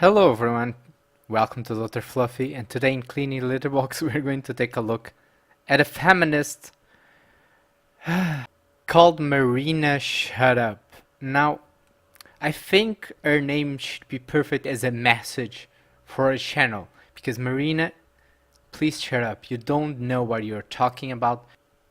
Hello everyone, welcome to Dr. Fluffy, and today in Cleaning Litter Box we're going to take a look at a feminist called Marinashutup. Now, I think her name should be perfect as a message for a channel, because Marina, please shut up, you don't know what you're talking about.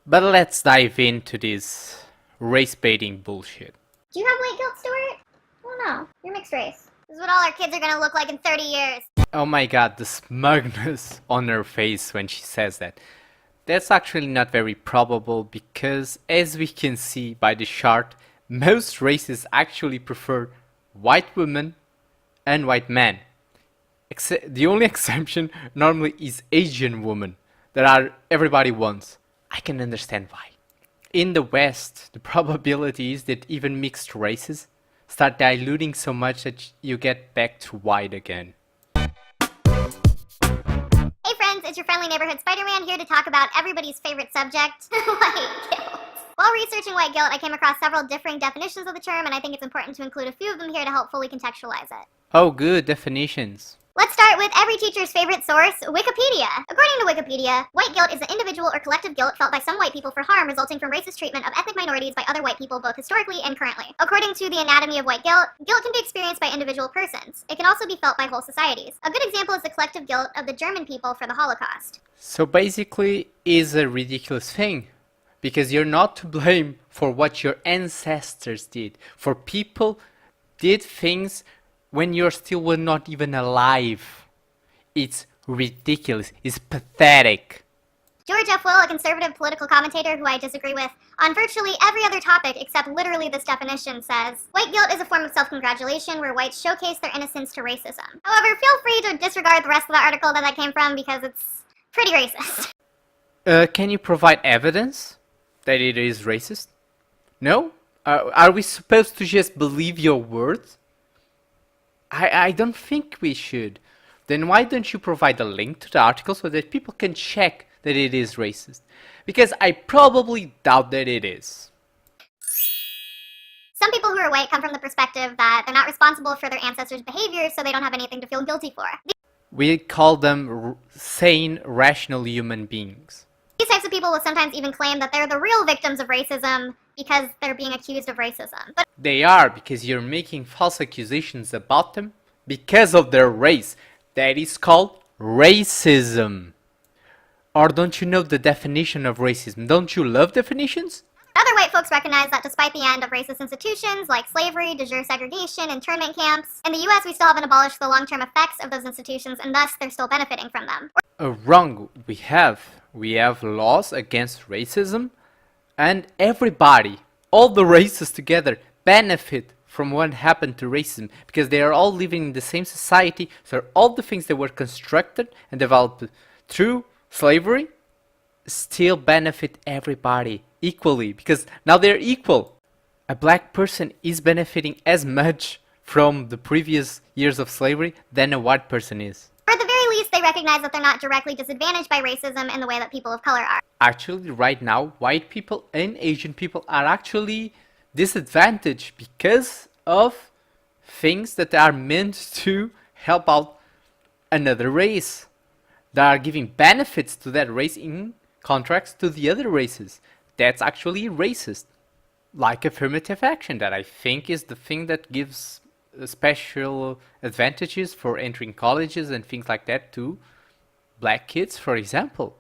But let's dive into this race baiting bullshit. Do you have white guilt, Stuart? Oh no, you're mixed race. This is what all our kids are gonna look like in 30 years. Oh my god, the smugness on her face when she says that. That's actually not very probable because, as we can see by the chart, most races actually prefer white women and white men. The only exception normally is Asian women that everybody wants. I can understand why. In the West, the probability is that even mixed races start diluting so much that you get back to white again. Hey friends, it's your friendly neighborhood Spider-Man here to talk about everybody's favorite subject, white guilt. While researching white guilt, I came across several differing definitions of the term, and I think it's important to include a few of them here to help fully contextualize it. Oh, good definitions. Let's start with every teacher's favorite source, Wikipedia. According to Wikipedia, white guilt is the individual or collective guilt felt by some white people for harm resulting from racist treatment of ethnic minorities by other white people both historically and currently. According to the anatomy of white guilt, guilt can be experienced by individual persons. It can also be felt by whole societies. A good example is the collective guilt of the German people for the Holocaust. So basically, it's a ridiculous thing. Because you're not to blame for what your ancestors did. For people did things when you're still not even alive. It's ridiculous. It's pathetic. George F. Will, a conservative political commentator who I disagree with, on virtually every other topic except literally this definition says, white guilt is a form of self-congratulation where whites showcase their innocence to racism. However, feel free to disregard the rest of the article that came from because it's pretty racist. Can you provide evidence that it is racist? No? Are we supposed to just believe your words? I don't think we should. Then why don't you provide a link to the article so that people can check that it is racist? Because I probably doubt that it is. Some people who are white come from the perspective that they're not responsible for their ancestors' behavior, so they don't have anything to feel guilty for. We call them sane, rational human beings. These types of people will sometimes even claim that they're the real victims of racism because they're being accused of racism. But they are, because you're making false accusations about them because of their race. That is called racism. Or don't you know the definition of racism? Don't you love definitions? Other white folks recognize that despite the end of racist institutions like slavery, de jure segregation, internment camps, in the US we still haven't abolished the long-term effects of those institutions, and thus they're still benefiting from them. Wrong. We have laws against racism, and everybody, all the races together, benefit from what happened to racism because they are all living in the same society. So all the things that were constructed and developed through slavery still benefit everybody equally because now they're equal. A black person is benefiting as much from the previous years of slavery than a white person is. Or at the very least, they recognize that they're not directly disadvantaged by racism in the way that people of color are. Actually, right now, white people and Asian people are actually disadvantaged because of things that are meant to help out another race. They are giving benefits to that race in contracts to the other races. That's actually racist. Like affirmative action, that I think is the thing that gives special advantages for entering colleges and things like that to black kids, for example.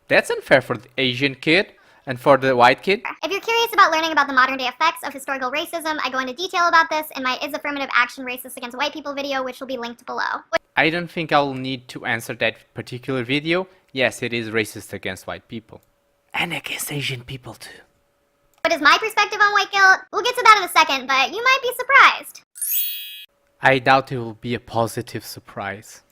That's unfair for the Asian kid and for the white kid. If you're curious about learning about the modern day effects of historical racism, I go into detail about this in my Is Affirmative Action Racist Against White People video, which will be linked below. I don't think I'll need to answer that particular video. Yes, it is racist against white people. And against Asian people too. What is my perspective on white guilt? We'll get to that in a second, but you might be surprised. I doubt it will be a positive surprise.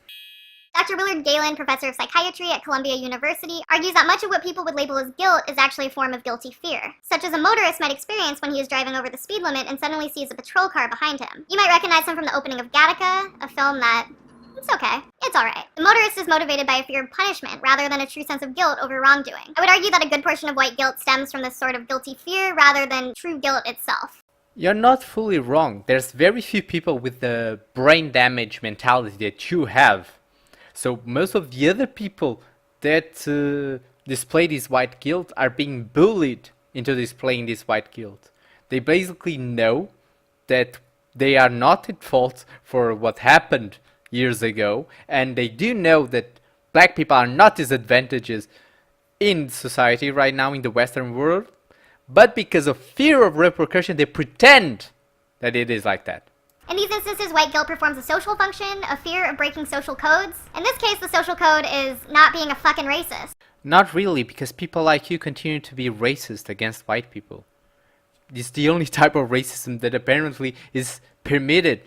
Dr. Willard Galen, professor of psychiatry at Columbia University, argues that much of what people would label as guilt is actually a form of guilty fear, such as a motorist might experience when he is driving over the speed limit and suddenly sees a patrol car behind him. You might recognize him from the opening of Gattaca, a film that... it's okay. It's alright. The motorist is motivated by a fear of punishment rather than a true sense of guilt over wrongdoing. I would argue that a good portion of white guilt stems from this sort of guilty fear rather than true guilt itself. You're not fully wrong. There's very few people with the brain damage mentality that you have. So most of the other people that display this white guilt are being bullied into displaying this white guilt. They basically know that they are not at fault for what happened years ago, and they do know that black people are not disadvantages in society right now in the Western world, but because of fear of repercussion, they pretend that it is like that. In these instances, white guilt performs a social function, a fear of breaking social codes. In this case, the social code is not being a fucking racist. Not really, because people like you continue to be racist against white people. It's the only type of racism that apparently is permitted.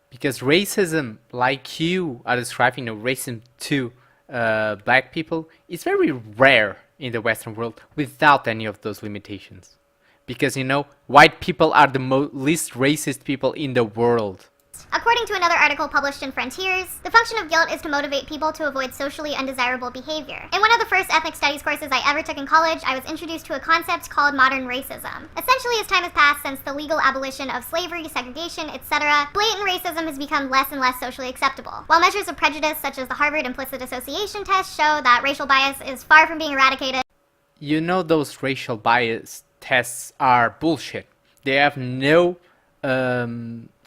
Because racism, like you are describing, racism to black people, is very rare in the Western world without any of those limitations. Because, white people are the least racist people in the world. According to another article published in Frontiers, the function of guilt is to motivate people to avoid socially undesirable behavior. In one of the first ethnic studies courses I ever took in college, I was introduced to a concept called modern racism. Essentially, as time has passed since the legal abolition of slavery, segregation, etc., blatant racism has become less and less socially acceptable. While measures of prejudice, such as the Harvard Implicit Association test, show that racial bias is far from being eradicated, Those racial bias tests are bullshit. They have no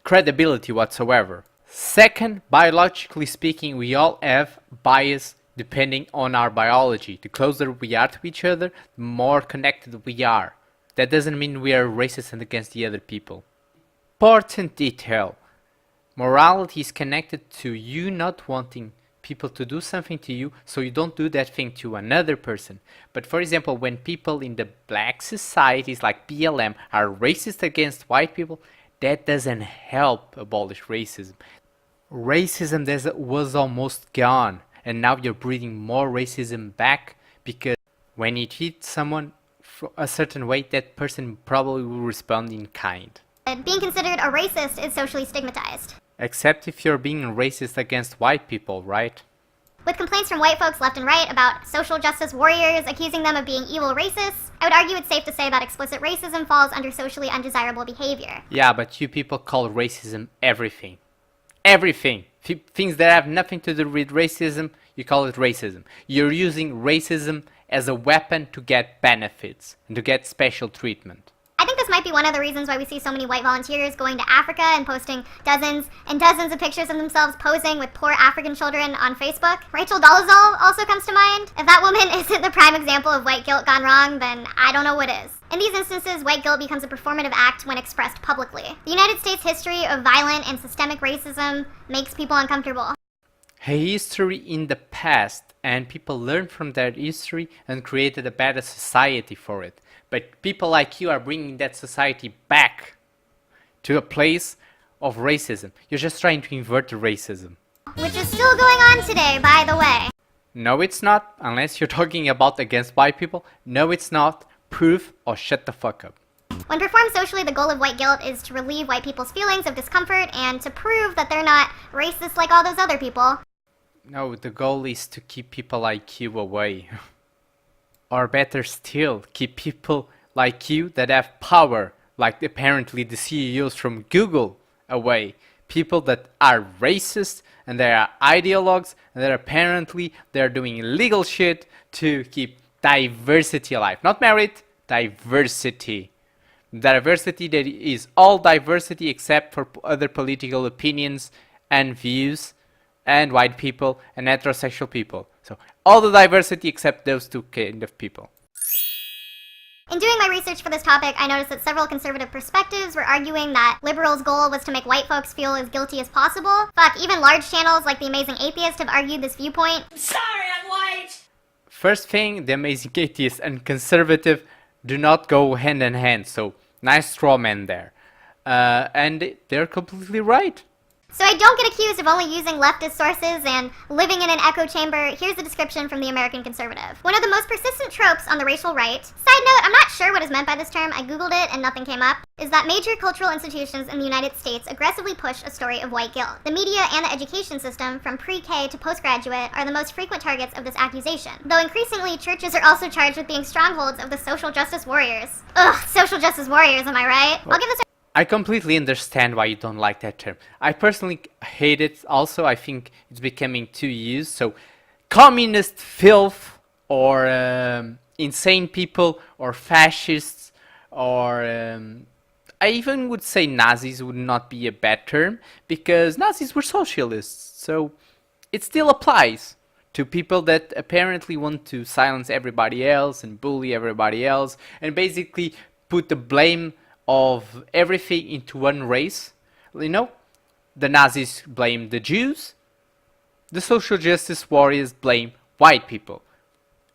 credibility whatsoever. Second, biologically speaking, we all have bias depending on our biology. The closer we are to each other, the more connected we are. That doesn't mean we are racist and against the other people. Important detail. Morality is connected to you not wanting people to do something to you, so you don't do that thing to another person. But for example, when people in the black societies like BLM are racist against white people, that doesn't help abolish racism. Racism was almost gone, and now you're breeding more racism back, because when you treat someone a certain way, that person probably will respond in kind. being considered a racist is socially stigmatized. Except if you're being racist against white people, right? With complaints from white folks left and right about social justice warriors accusing them of being evil racists, I would argue it's safe to say that explicit racism falls under socially undesirable behavior. Yeah, but you people call racism everything. Everything. Things that have nothing to do with racism, you call it racism. You're using racism as a weapon to get benefits and to get special treatment. I think this might be one of the reasons why we see so many white volunteers going to Africa and posting dozens and dozens of pictures of themselves posing with poor African children on Facebook. Rachel Dolezal also comes to mind. If that woman isn't the prime example of white guilt gone wrong, then I don't know what is. In these instances, white guilt becomes a performative act when expressed publicly. The United States' history of violent and systemic racism makes people uncomfortable. A history in the past, and people learned from that history and created a better society for it. But people like you are bringing that society back to a place of racism. You're just trying to invert the racism. Which is still going on today, by the way. No, it's not. Unless you're talking about against white people. No, it's not. Proof or shut the fuck up. When performed socially, the goal of white guilt is to relieve white people's feelings of discomfort and to prove that they're not racist like all those other people. No, the goal is to keep people like you away. Or better still, keep people like you that have power, like apparently the CEOs from Google, away. People that are racist and they are ideologues and that apparently they're doing illegal shit to keep diversity alive. Not merit, diversity. Diversity that is all diversity except for other political opinions and views and white people and heterosexual people. So all the diversity except those two kind of people. In doing my research for this topic, I noticed that several conservative perspectives were arguing that liberals' goal was to make white folks feel as guilty as possible. Fuck, even large channels like The Amazing Atheist have argued this viewpoint. Sorry, I'm white! First thing, The Amazing Atheist and conservative do not go hand in hand, so nice straw man there. And they're completely right. So I don't get accused of only using leftist sources and living in an echo chamber. Here's a description from The American Conservative. One of the most persistent tropes on the racial right. Side note, I'm not sure what is meant by this term, I googled it and nothing came up, is that major cultural institutions in the United States aggressively push a story of white guilt. The media and the education system, from pre-K to postgraduate, are the most frequent targets of this accusation. Though increasingly, churches are also charged with being strongholds of the social justice warriors. Ugh, social justice warriors, am I right? I'll give this I completely understand why you don't like that term. I personally hate it also. I think it's becoming too used. So, communist filth or insane people or fascists or I even would say Nazis would not be a bad term because Nazis were socialists. So, it still applies to people that apparently want to silence everybody else and bully everybody else and basically put the blame of everything into one race. You know, the Nazis blame the Jews, the social justice warriors blame white people.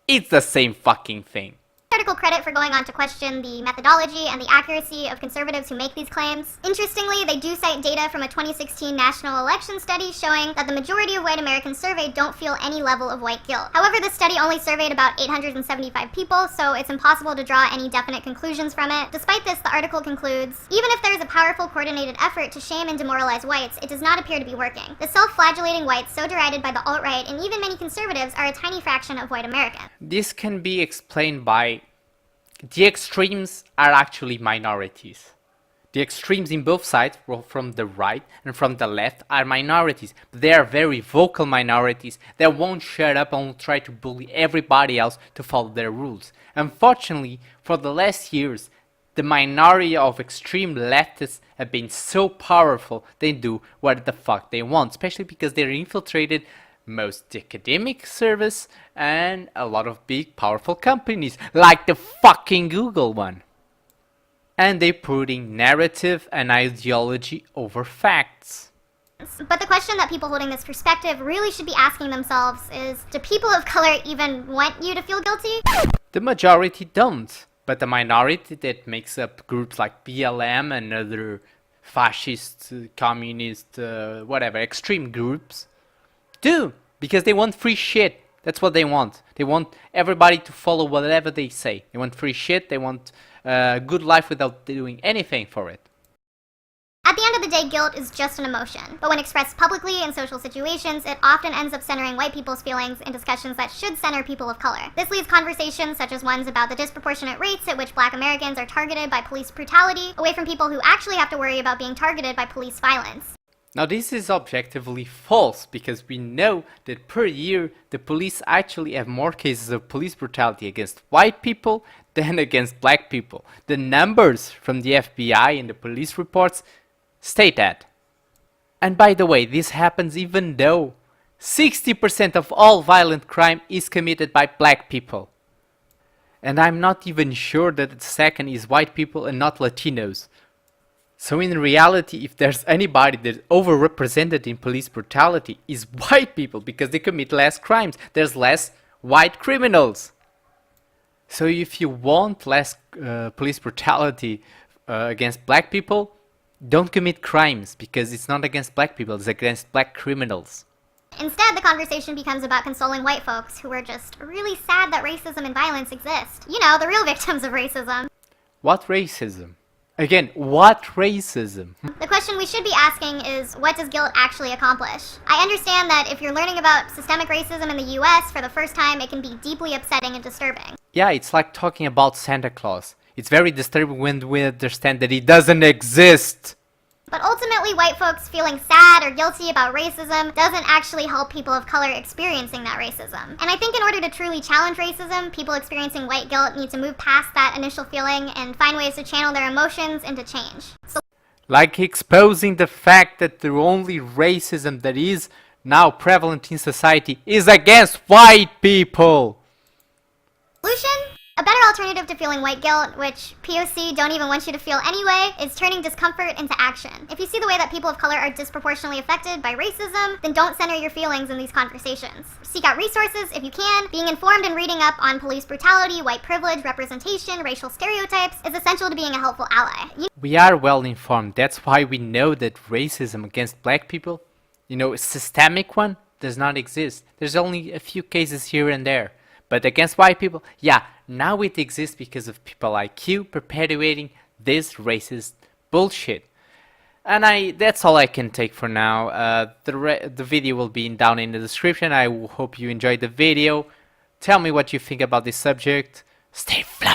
It's the same fucking thing. article credit for going on to question the methodology and the accuracy of conservatives who make these claims. Interestingly, they do cite data from a 2016 national election study showing that the majority of white Americans surveyed don't feel any level of white guilt. However, this study only surveyed about 875 people, so it's impossible to draw any definite conclusions from it. Despite this, the article concludes, even if there is a powerful coordinated effort to shame and demoralize whites, it does not appear to be working. The self-flagellating whites so derided by the alt-right and even many conservatives are a tiny fraction of white Americans. This can be explained by the extremes are actually minorities. The extremes in both sides, from the right and from the left, are minorities. They are very vocal minorities that won't shut up and will try to bully everybody else to follow their rules. Unfortunately, for the last years, the minority of extreme leftists have been so powerful they do what the fuck they want, especially because they're infiltrated most academic service and a lot of big powerful companies like the fucking Google one. And they're putting narrative and ideology over facts. But the question that people holding this perspective really should be asking themselves is, do people of color even want you to feel guilty? The majority don't, but the minority that makes up groups like BLM and other fascist, communist, whatever, extreme groups do, because they want free shit. That's what they want. They want everybody to follow whatever they say. They want free shit. They want a good life without doing anything for it. At the end of the day, guilt is just an emotion. But when expressed publicly in social situations, it often ends up centering white people's feelings in discussions that should center people of color. This leaves conversations such as ones about the disproportionate rates at which Black Americans are targeted by police brutality away from people who actually have to worry about being targeted by police violence. Now this is objectively false, because we know that per year the police actually have more cases of police brutality against white people than against black people. The numbers from the FBI and the police reports state that. And by the way, this happens even though 60% of all violent crime is committed by black people. And I'm not even sure that the second is white people and not Latinos. So in reality, if there's anybody that's overrepresented in police brutality, is white people, because they commit less crimes. There's less white criminals. So if you want less police brutality against black people, don't commit crimes, because it's not against black people, it's against black criminals. Instead, the conversation becomes about consoling white folks who are just really sad that racism and violence exist. You know, the real victims of racism. What racism? Again, what racism? The question we should be asking is, what does guilt actually accomplish? I understand that if you're learning about systemic racism in the US for the first time, it can be deeply upsetting and disturbing. Yeah, it's like talking about Santa Claus. It's very disturbing when we understand that he doesn't exist. But ultimately, white folks feeling sad or guilty about racism doesn't actually help people of color experiencing that racism. And I think in order to truly challenge racism, people experiencing white guilt need to move past that initial feeling and find ways to channel their emotions into change. Like exposing the fact that the only racism that is now prevalent in society is against white people. Solution? A better alternative to feeling white guilt, which POC don't even want you to feel anyway, is turning discomfort into action. If you see the way that people of color are disproportionately affected by racism, then don't center your feelings in these conversations. Seek out resources if you can. Being informed and reading up on police brutality, white privilege, representation, racial stereotypes is essential to being a helpful ally. We are well informed. That's why we know that racism against black people, a systemic one, does not exist. There's only a few cases here and there. But against white people, yeah, now it exists because of people like you perpetuating this racist bullshit. And that's all I can take for now. The video will be down in the description. I hope you enjoyed the video. Tell me what you think about this subject. Stay fly.